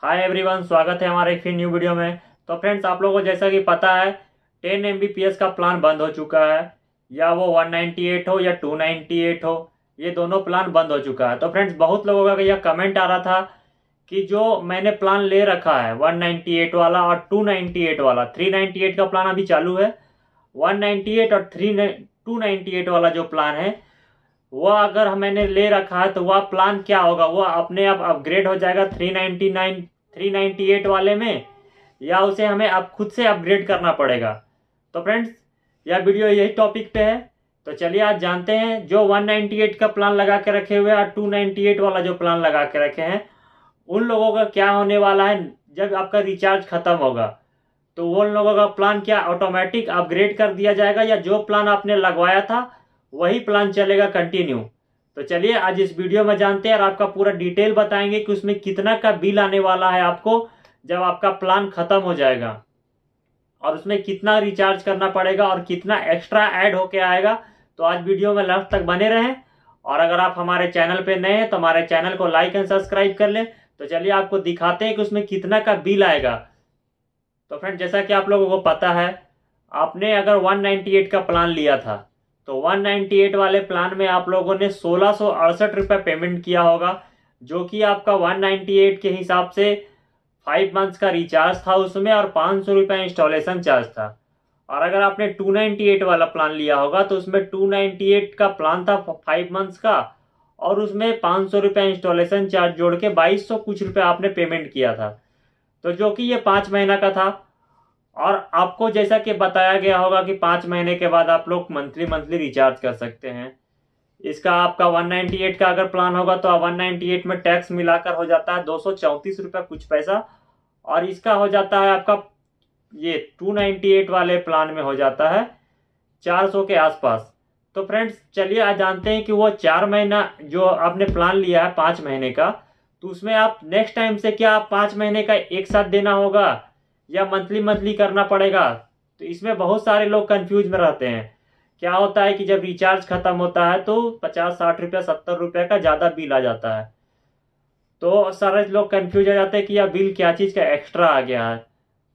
Hi everyone, स्वागत है हमारे फिर न्यू वीडियो में। तो फ्रेंड्स, आप लोगों को जैसा कि पता है 10 Mbps का प्लान बंद हो चुका है। या वो 198 हो या 298 हो, ये दोनों प्लान बंद हो चुका है। तो फ्रेंड्स, बहुत लोगों का यह कमेंट आ रहा था कि जो मैंने प्लान ले रखा है 198 वाला और 298 वाला, 398 का प्लान अभी चालू है। 198 और 298 वाला जो प्लान है वह अगर मैंने ले रखा है तो वह प्लान क्या होगा, वह अपने आप अपग्रेड हो जाएगा 398 वाले में, या उसे हमें अब खुद से अपग्रेड करना पड़ेगा। तो फ्रेंड्स, यह वीडियो यही टॉपिक पे है। तो चलिए आज जानते हैं जो 198 का प्लान लगा के रखे हुए और 298 वाला जो प्लान लगा के रखे हैं उन लोगों का क्या होने वाला है जब आपका रिचार्ज खत्म होगा। तो वो लोगों का प्लान क्या ऑटोमेटिक अपग्रेड कर दिया जाएगा, या जो प्लान आपने लगवाया था वही प्लान चलेगा कंटिन्यू। तो चलिए आज इस वीडियो में जानते हैं और आपका पूरा डिटेल बताएंगे कि उसमें कितना का बिल आने वाला है आपको जब आपका प्लान खत्म हो जाएगा, और उसमें कितना रिचार्ज करना पड़ेगा और कितना एक्स्ट्रा ऐड होके आएगा। तो आज वीडियो में लास्ट तक बने रहें, और अगर आप हमारे चैनल पे नए हैं तो हमारे चैनल को लाइक एंड सब्सक्राइब कर लें। तो चलिए आपको दिखाते हैं कि उसमें कितना का बिल आएगा। तो फ्रेंड, जैसा कि आप लोगों को पता है, आपने अगर 198 का प्लान लिया था तो 198 वाले प्लान में आप लोगों ने 1668 रुपये पेमेंट किया होगा, जो कि आपका 198 के हिसाब से 5 मंथ्स का रिचार्ज था उसमें, और 500 रुपये इंस्टॉलेशन चार्ज था। और अगर आपने 298 वाला प्लान लिया होगा तो उसमें 298 का प्लान था 5 मंथ्स का, और उसमें 500 रुपये इंस्टॉलेशन चार्ज जोड़ के 2200 कुछ रुपये आपने पेमेंट किया था। तो जो कि ये 5 महीना का था। और आपको जैसा कि बताया गया होगा कि 5 महीने के बाद आप लोग मंथली रिचार्ज कर सकते हैं। इसका आपका 198 का अगर प्लान होगा तो 198 में टैक्स मिलाकर हो जाता है 234 रुपये कुछ पैसा, और इसका हो जाता है आपका ये 298 वाले प्लान में हो जाता है 400 के आसपास। तो फ्रेंड्स, चलिए आज जानते हैं कि वो 4 महीना जो आपने प्लान लिया है 5 महीने का, तो उसमें आप नेक्स्ट टाइम से क्या आप 5 महीने का एक साथ देना होगा या मंथली करना पड़ेगा। तो इसमें बहुत सारे लोग कंफ्यूज में रहते हैं। क्या होता है कि जब रिचार्ज खत्म होता है तो 50-60 रुपया 70 रुपये का ज़्यादा बिल आ जाता है, तो सारे लोग कंफ्यूज हो जाते हैं कि यह बिल क्या चीज़ का एक्स्ट्रा आ गया है।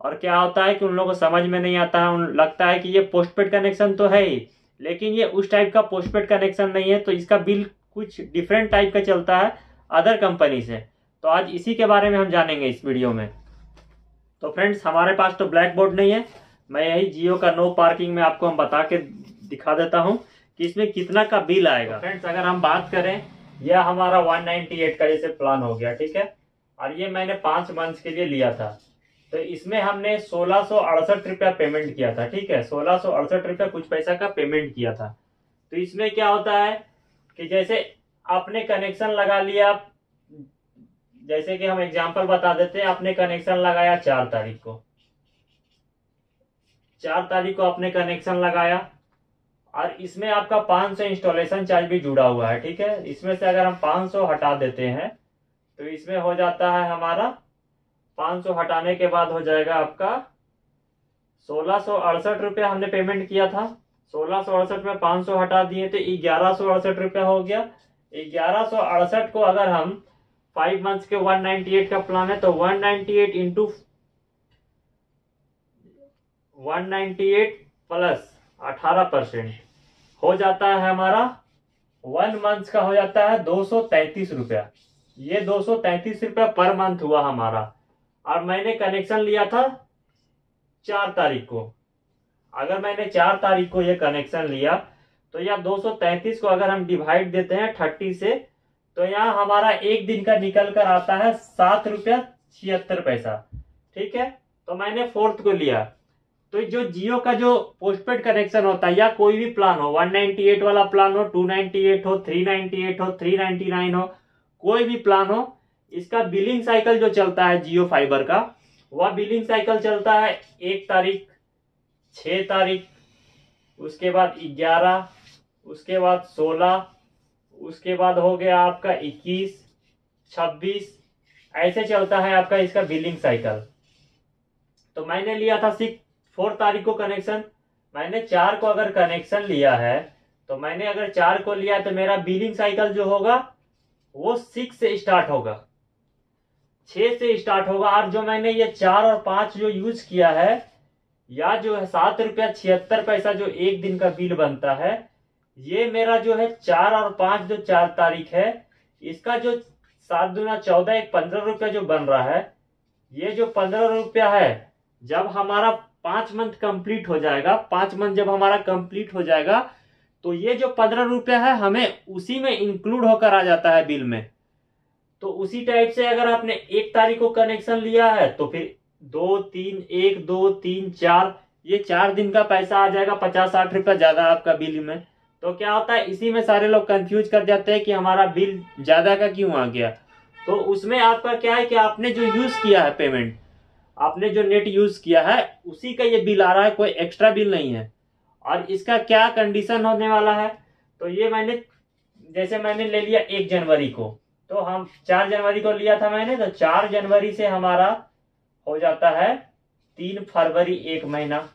और क्या होता है कि उन लोगों को समझ में नहीं आता है, उन लगता है कि ये पोस्टपेड कनेक्शन तो है ही, लेकिन ये उस टाइप का पोस्टपेड कनेक्शन नहीं है, तो इसका बिल कुछ डिफरेंट टाइप का चलता है अदर कंपनी से। तो आज इसी के बारे में हम जानेंगे इस वीडियो में। तो फ्रेंड्स, हमारे पास तो ब्लैक बोर्ड नहीं है, मैं यही जियो का नो पार्किंग में आपको हम बता के दिखा देता हूं कि इसमें कितना का बिल आएगा। तो फ्रेंड्स, अगर हम बात करें, यह हमारा 198 का जैसे प्लान हो गया, ठीक है, और ये मैंने 5 मंथ्स के लिए लिया था। तो इसमें हमने 1668 रुपया पेमेंट किया था, ठीक है, 1668 रुपया कुछ पैसा का पेमेंट किया था। तो इसमें क्या होता है कि जैसे आपने कनेक्शन लगा लिया, जैसे कि हम एग्जांपल बता देते हैं, आपने कनेक्शन लगाया 4 तारीख को, 4 तारीख को आपने कनेक्शन लगाया, और इसमें आपका 500 इंस्टॉलेशन चार्ज भी जुड़ा हुआ है, ठीक है। इसमें से अगर हम 500 हटा देते हैं तो इसमें हो जाता है हमारा 500 हटाने के बाद हो जाएगा आपका 1668 रुपया हमने पेमेंट किया था। 1668 में 500 हटा दिए तो 1168 रुपया हो गया। 1168 को अगर हम 5 मंथ्स के 198 का प्लान है तो 198 इंटू 198 प्लस 18% हो जाता है हमारा 1 मंथ का हो जाता है 233 रुपया। ये 233 रुपया पर मंथ हुआ हमारा। और मैंने कनेक्शन लिया था 4 तारीख को। अगर मैंने 4 तारीख को ये कनेक्शन लिया तो यह 233 को अगर हम डिवाइड देते हैं 30 से, तो यहाँ हमारा एक दिन का निकल कर आता है 7 रुपया 76 पैसा, ठीक है। तो मैंने 4th को लिया। तो जो जियो का जो पोस्टपेड कनेक्शन होता है या कोई भी प्लान हो, 198 वाला प्लान हो, 298 हो, 398 हो, 399 हो, कोई भी प्लान हो, इसका बिलिंग साइकिल जो चलता है जियो फाइबर का, वह बिलिंग साइकिल चलता है 1 तारीख, 6 तारीख, उसके बाद 11, उसके बाद 16, उसके बाद हो गया आपका 21, 26, ऐसे चलता है आपका इसका बिलिंग साइकिल। तो मैंने लिया था 4 तारीख को कनेक्शन। मैंने 4 को अगर कनेक्शन लिया है तो मैंने अगर 4 को लिया तो मेरा बिलिंग साइकिल जो होगा वो 6 से स्टार्ट होगा। 6 से स्टार्ट होगा। और जो मैंने ये 4 और 5 जो यूज किया है, या जो है 7 रुपया 76 पैसा जो एक दिन का बिल बनता है, ये मेरा जो है 4 और 5 जो 4 तारीख है, इसका जो 7 दूना 14 एक 15 रुपया जो बन रहा है, ये जो 15 रुपया है, जब हमारा 5 मंथ कंप्लीट हो जाएगा, 5 मंथ जब हमारा कंप्लीट हो जाएगा, तो ये जो 15 रुपया है हमें उसी में इंक्लूड होकर आ जाता है बिल में। तो उसी टाइप से अगर आपने 1 तारीख को कनेक्शन लिया है, तो फिर 2 3 1 2 3 4, ये 4 दिन का पैसा आ जाएगा 50-60 रुपया ज्यादा आपका बिल में। तो क्या होता है, इसी में सारे लोग कंफ्यूज कर जाते हैं कि हमारा बिल ज्यादा का क्यों आ गया। तो उसमें आपका क्या है कि आपने जो यूज किया है पेमेंट, आपने जो नेट यूज किया है, उसी का ये बिल आ रहा है, कोई एक्स्ट्रा बिल नहीं है। और इसका क्या कंडीशन होने वाला है, तो ये जैसे मैंने ले लिया 1 जनवरी को, तो हम 4 जनवरी को लिया था मैंने, तो 4 जनवरी से हमारा हो जाता है 3 फरवरी 1 महीना,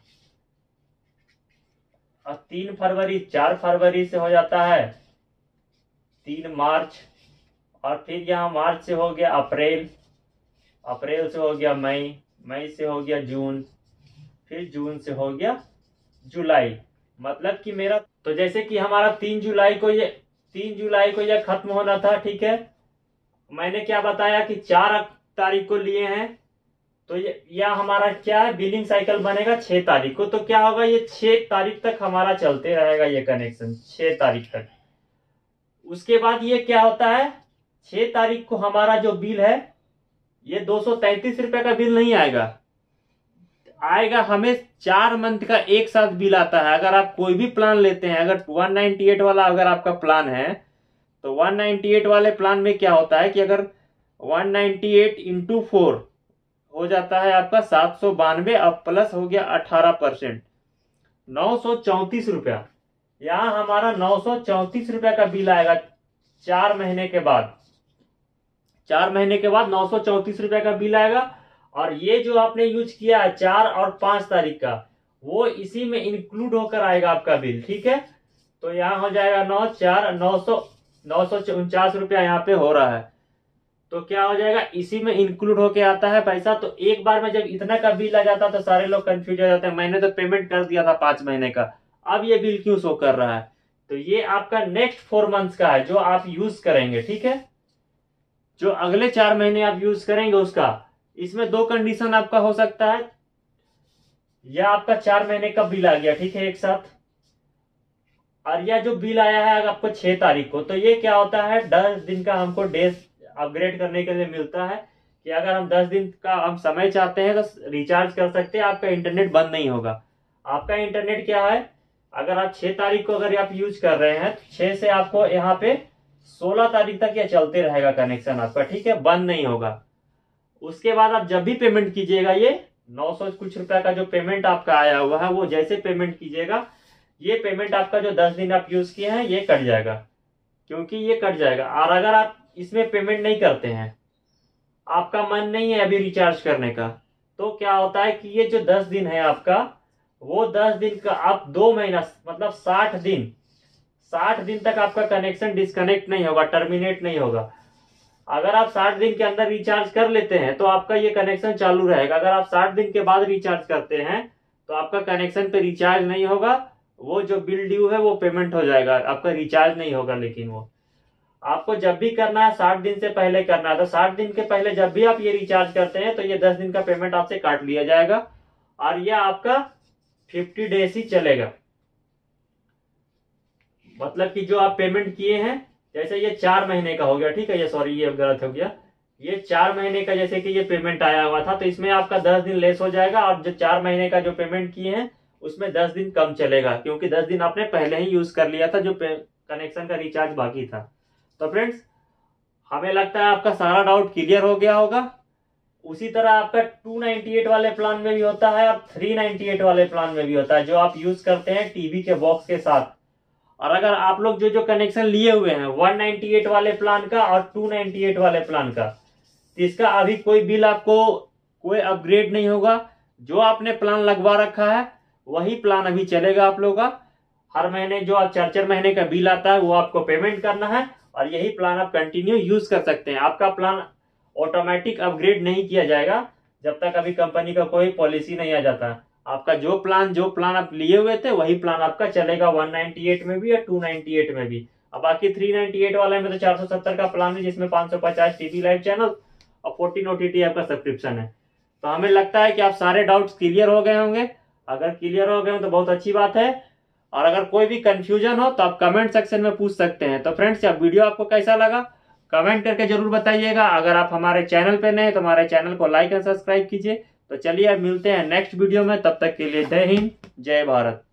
और 3 फरवरी 4 फरवरी से हो जाता है 3 मार्च, और फिर यहाँ मार्च से हो गया अप्रैल, अप्रैल से हो गया मई, मई से हो गया जून, फिर जून से हो गया जुलाई। मतलब कि मेरा, तो जैसे कि हमारा 3 जुलाई को ये खत्म होना था, ठीक है। मैंने क्या बताया कि 4 तारीख को लिए हैं, तो या हमारा क्या है, बिलिंग साइकिल बनेगा 6 तारीख को। तो क्या होगा, ये 6 तारीख तक हमारा चलते रहेगा ये कनेक्शन, 6 तारीख तक। उसके बाद ये क्या होता है, 6 तारीख को हमारा जो बिल है, ये 233 रुपए का बिल नहीं आएगा हमें 4 मंथ का एक साथ बिल आता है। अगर आप कोई भी प्लान लेते हैं, अगर 198 वाला अगर आपका प्लान है, तो 198 वाले प्लान में क्या होता है कि अगर 198 इंटू 4 हो जाता है आपका 792, अब प्लस हो गया 18%, 934 रुपया। यहाँ हमारा 934 रुपया का बिल आएगा 4 महीने के बाद। 4 महीने के बाद 934 रुपया का बिल आएगा। और ये जो आपने यूज किया है 4 और 5 तारीख का, वो इसी में इंक्लूड होकर आएगा आपका बिल, ठीक है। तो यहाँ हो जाएगा 949 रुपया यहाँ पे हो रहा है। तो क्या हो जाएगा, इसी में इंक्लूड होके आता है पैसा। तो एक बार में जब इतना का बिल आ जाता है, तो सारे लोग कंफ्यूज हो जाते हैं, मैंने तो पेमेंट कर दिया था 5 महीने का, अब ये बिल क्यों शो कर रहा है। तो ये आपका नेक्स्ट 4 मंथ्स का है जो आप यूज करेंगे, ठीक है। जो अगले 4 महीने आप यूज करेंगे उसका, इसमें 2 कंडीशन आपका हो सकता है, या आपका 4 महीने का बिल आ गया, ठीक है, एक साथ, और यह जो बिल आया है आपको 6 तारीख को, तो ये क्या होता है, 10 दिन का हमको डेज अपग्रेड करने के लिए मिलता है कि अगर हम 10 दिन का हम समय चाहते हैं तो रिचार्ज कर सकते हैं, आपका इंटरनेट बंद नहीं होगा। आपका इंटरनेट क्या है, अगर आप 6 तारीख को अगर आप यूज कर रहे हैं, तो 6 से आपको यहाँ पे 16 तारीख तक यह चलते रहेगा कनेक्शन आपका, ठीक है, बंद नहीं होगा। उसके बाद आप जब भी पेमेंट कीजिएगा, ये 900 कुछ रुपया का जो पेमेंट आपका आया हुआ है, वो जैसे पेमेंट कीजिएगा, ये पेमेंट आपका जो 10 दिन आप यूज किए हैं ये कट जाएगा, क्योंकि ये कट जाएगा। और अगर आप इसमें पेमेंट नहीं करते हैं, आपका मन नहीं है अभी रिचार्ज करने का, तो क्या होता है कि ये जो 10 दिन है आपका, वो 10 दिन का आप 2 महीना मतलब 60 दिन तक आपका कनेक्शन डिस्कनेक्ट नहीं होगा, टर्मिनेट नहीं होगा। अगर आप 60 दिन के अंदर रिचार्ज कर लेते हैं तो आपका ये कनेक्शन चालू रहेगा। अगर आप 60 दिन के बाद रिचार्ज करते हैं तो आपका कनेक्शन पे रिचार्ज नहीं होगा, वो जो बिल ड्यू है वो पेमेंट हो जाएगा, आपका रिचार्ज नहीं होगा। लेकिन वो आपको जब भी करना है 60 दिन से पहले करना है, तो 60 दिन के पहले जब भी आप ये रिचार्ज करते हैं, तो ये 10 दिन का पेमेंट आपसे काट लिया जाएगा, और यह आपका 50 डेज ही चलेगा। मतलब कि जो आप पेमेंट किए हैं, जैसे ये 4 महीने का हो गया, ठीक है, ये सॉरी ये गलत हो गया, ये 4 महीने का जैसे कि ये पेमेंट आया हुआ था, तो इसमें आपका 10 दिन लेस हो जाएगा, और जो 4 महीने का जो पेमेंट किए हैं उसमें 10 दिन कम चलेगा, क्योंकि 10 दिन आपने पहले ही यूज कर लिया था जो कनेक्शन का रिचार्ज बाकी था। तो फ्रेंड्स, हमें लगता है आपका सारा डाउट क्लियर हो गया होगा। उसी तरह आपका 298 वाले प्लान में भी होता है और 398 वाले प्लान में भी होता है, जो आप यूज करते हैं टीवी के बॉक्स के साथ। और अगर आप लोग जो कनेक्शन लिए हुए हैं 198 वाले प्लान का और 298 वाले प्लान का, तो इसका अभी कोई बिल आपको कोई अपग्रेड नहीं होगा। जो आपने प्लान लगवा रखा है वही प्लान अभी चलेगा आप लोगों का। हर महीने जो आप 4-4 महीने का बिल आता है वो आपको पेमेंट करना है, और यही प्लान आप कंटिन्यू यूज कर सकते हैं। आपका प्लान ऑटोमेटिक अपग्रेड नहीं किया जाएगा जब तक अभी कंपनी का कोई पॉलिसी नहीं आ जाता। आपका जो प्लान आप लिए हुए थे वही प्लान आपका चलेगा 198 में भी या 298 में भी। अब बाकी 398 वाले में तो 470 का प्लान है जिसमें 550 टीवी लाइव चैनल और 14 OTT आपका सब्सक्रिप्शन है। तो हमें लगता है कि आप सारे डाउट्स क्लियर हो गए होंगे। अगर क्लियर हो गए हो तो बहुत अच्छी बात है, और अगर कोई भी कंफ्यूजन हो तो आप कमेंट सेक्शन में पूछ सकते हैं। तो फ्रेंड्स, यह वीडियो आपको कैसा लगा कमेंट करके जरूर बताइएगा। अगर आप हमारे चैनल पे नए हैं तो हमारे चैनल को लाइक एंड सब्सक्राइब कीजिए। तो चलिए अब मिलते हैं नेक्स्ट वीडियो में, तब तक के लिए जय हिंद जय भारत।